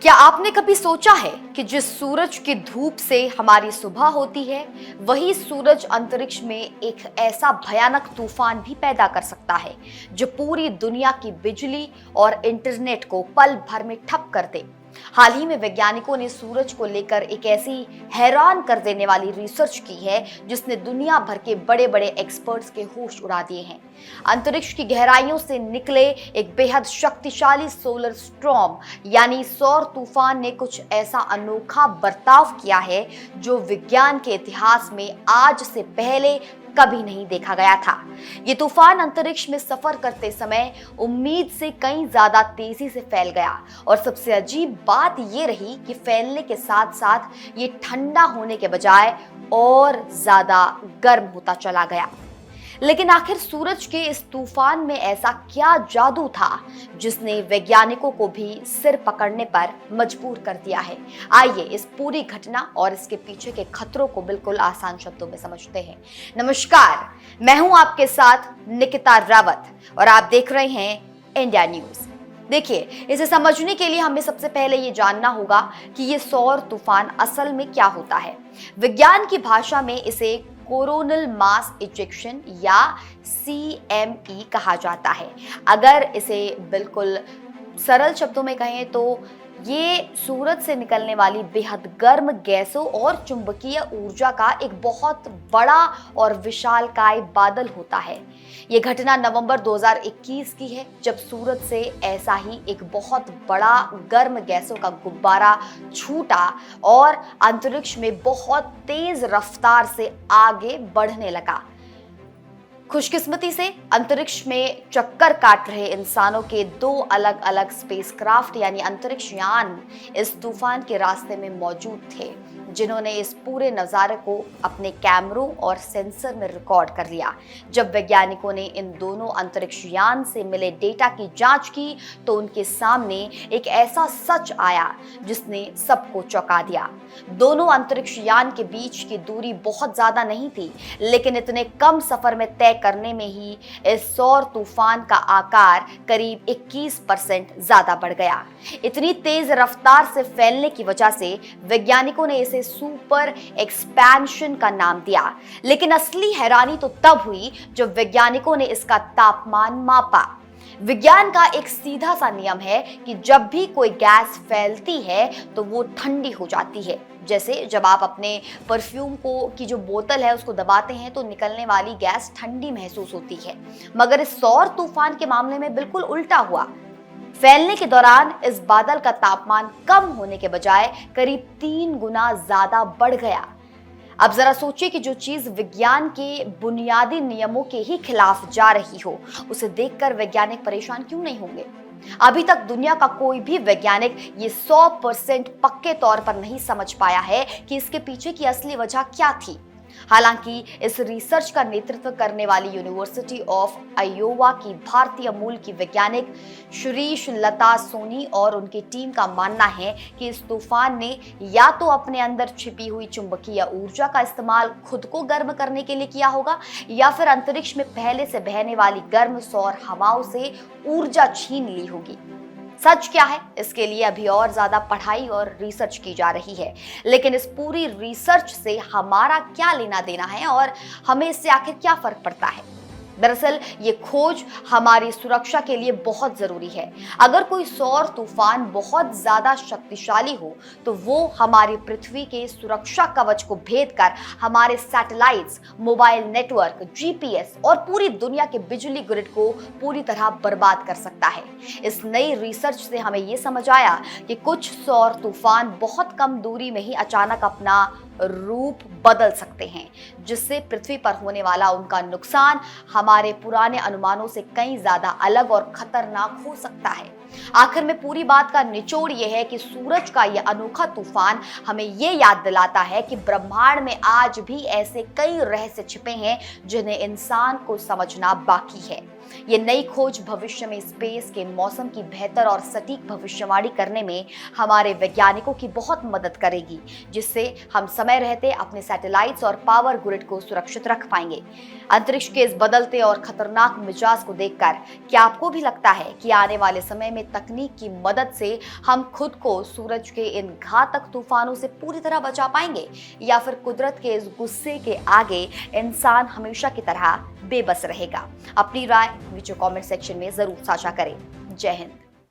क्या आपने कभी सोचा है कि जिस सूरज की धूप से हमारी सुबह होती है, वही सूरज अंतरिक्ष में एक ऐसा भयानक तूफान भी पैदा कर सकता है जो पूरी दुनिया की बिजली और इंटरनेट को पल भर में ठप कर दे। हाल ही में वैज्ञानिकों ने सूरज को लेकर एक ऐसी हैरान कर देने वाली रिसर्च की है जिसने दुनिया भर के बड़े बड़े एक्सपर्ट्स के होश उड़ा दिए हैं। अंतरिक्ष की गहराइयों से निकले एक बेहद शक्तिशाली सोलर स्टॉर्म यानी सौर तूफान ने कुछ ऐसा अनोखा बर्ताव किया है जो विज्ञान के इतिहास में आज से पहले कभी नहीं देखा गया था। ये तूफान अंतरिक्ष में सफर करते समय उम्मीद से कहीं ज्यादा तेजी से फैल गया और सबसे अजीब बात ये रही कि फैलने के साथ साथ ये ठंडा होने के बजाय और ज्यादा गर्म होता चला गया। लेकिन आखिर सूरज के इस तूफान में ऐसा क्या जादू था जिसने वैज्ञानिकों को भी सिर पकड़ने पर मजबूर कर दिया है। आइए इस पूरी घटना और इसके पीछे के खतरों को बिल्कुल आसान शब्दों में समझते हैं। नमस्कार, मैं हूं आपके साथ निकिता रावत और आप देख रहे हैं इंडिया न्यूज। देखिए, इसे समझने के लिए हमें सबसे पहले ये जानना होगा कि ये सौर तूफान असल में क्या होता है। विज्ञान की भाषा में इसे कोरोनल मास इजेक्शन या CME कहा जाता है। अगर इसे बिल्कुल सरल शब्दों में कहें तो ये सूरज से निकलने वाली बेहद गर्म गैसों और चुंबकीय ऊर्जा का एक बहुत बड़ा और विशालकाय बादल होता है। ये घटना नवंबर 2021 की है जब सूरज से ऐसा ही एक बहुत बड़ा गर्म गैसों का गुब्बारा छूटा और अंतरिक्ष में बहुत तेज रफ्तार से आगे बढ़ने लगा। खुशकिस्मती से अंतरिक्ष में चक्कर काट रहे इंसानों के 2 अलग अलग स्पेसक्राफ्ट यानी अंतरिक्ष यान इस तूफान के रास्ते में मौजूद थे, जिन्होंने इस पूरे नज़ारे को अपने कैमरों और सेंसर में रिकॉर्ड कर लिया। जब वैज्ञानिकों ने इन दोनों अंतरिक्ष यान से मिले डेटा की जांच की तो उनके सामने एक ऐसा सच आया जिसने सबको चौंका दिया। दोनों अंतरिक्ष यान के बीच की दूरी बहुत ज्यादा नहीं थी, लेकिन इतने कम सफर में तय करने में ही इस सौर तूफान का आकार करीब 21% ज्यादा बढ़ गया। इतनी तेज रफ्तार से फैलने की वजह से वैज्ञानिकों ने इसे सुपर एक्सपेंशन का नाम दिया। लेकिन असली हैरानी तो तब हुई जब वैज्ञानिकों ने इसका तापमान मापा। विज्ञान का एक सीधा सा नियम है कि जब भी कोई गैस फैलती है तो वो ठंडी हो जाती है। जैसे जब आप अपने परफ्यूम को की जो बोतल है उसको दबाते हैं तो निकलने वाली गैस ठंडी महसूस होती है, मगर इस सौर तूफान के मामले में बिल्कुल उल्टा हुआ। फैलने के दौरान इस बादल का तापमान कम होने के बजाय करीब 3 गुना ज्यादा बढ़ गया। अब जरा सोचिए कि जो चीज विज्ञान के बुनियादी नियमों के ही खिलाफ जा रही हो, उसे देखकर वैज्ञानिक परेशान क्यों नहीं होंगे। अभी तक दुनिया का कोई भी वैज्ञानिक ये 100% पक्के तौर पर नहीं समझ पाया है कि इसके पीछे की असली वजह क्या थी। हालांकि इस रिसर्च का नेतृत्व करने वाली यूनिवर्सिटी ऑफ आयोवा की भारतीय मूल की वैज्ञानिक श्रीश लता सोनी और उनकी टीम का मानना है कि इस तूफान ने या तो अपने अंदर छिपी हुई चुंबकीय ऊर्जा का इस्तेमाल खुद को गर्म करने के लिए किया होगा या फिर अंतरिक्ष में पहले से बहने वाली गर्म सौर हवाओं से ऊर्जा छीन ली होगी। सच क्या है, इसके लिए अभी और ज्यादा पढ़ाई और रिसर्च की जा रही है, लेकिन इस पूरी रिसर्च से हमारा क्या लेना देना है और हमें इससे आखिर क्या फर्क पड़ता है। दरअसल ये खोज हमारी सुरक्षा के लिए बहुत जरूरी है। अगर कोई सौर तूफान बहुत ज्यादा शक्तिशाली हो तो वो हमारी पृथ्वी के सुरक्षा कवच को भेद कर हमारे सैटेलाइट्स, मोबाइल नेटवर्क, GPS और पूरी दुनिया के बिजली ग्रिड को पूरी तरह बर्बाद कर सकता है। इस नई रिसर्च से हमें ये समझ आया कि कुछ सौर तूफान बहुत कम दूरी में ही अचानक अपना रूप बदल सकते हैं, जिससे पृथ्वी पर होने वाला उनका नुकसान हमारे पुराने अनुमानों से कहीं ज्यादा अलग और खतरनाक हो सकता है। आखिर में पूरी बात का निचोड़ यह है कि सूरज का यह अनोखा तूफान हमें यह याद दिलाता है कि ब्रह्मांड में आज भी ऐसे कई रहस्य छिपे हैं जिन्हें इंसान को समझना बाकी है। ये नई खोज भविष्य में स्पेस के मौसम की बेहतर और सटीक भविष्यवाणी करने में हमारे वैज्ञानिकों की बहुत मदद करेगी, जिससे हम समय रहते अपने सैटेलाइट्स और पावर ग्रिड को सुरक्षित रख पाएंगे। अंतरिक्ष के इस बदलते और खतरनाक मिजाज को देखकर क्या आपको भी लगता है कि आने वाले समय में तकनीक की मदद से हम खुद को सूरज के इन घातक तूफानों से पूरी तरह बचा पाएंगे, या फिर कुदरत के इस गुस्से के आगे इंसान हमेशा की तरह बेबस रहेगा? अपनी राय नीचे कमेंट सेक्शन में जरूर साझा करें। जय हिंद।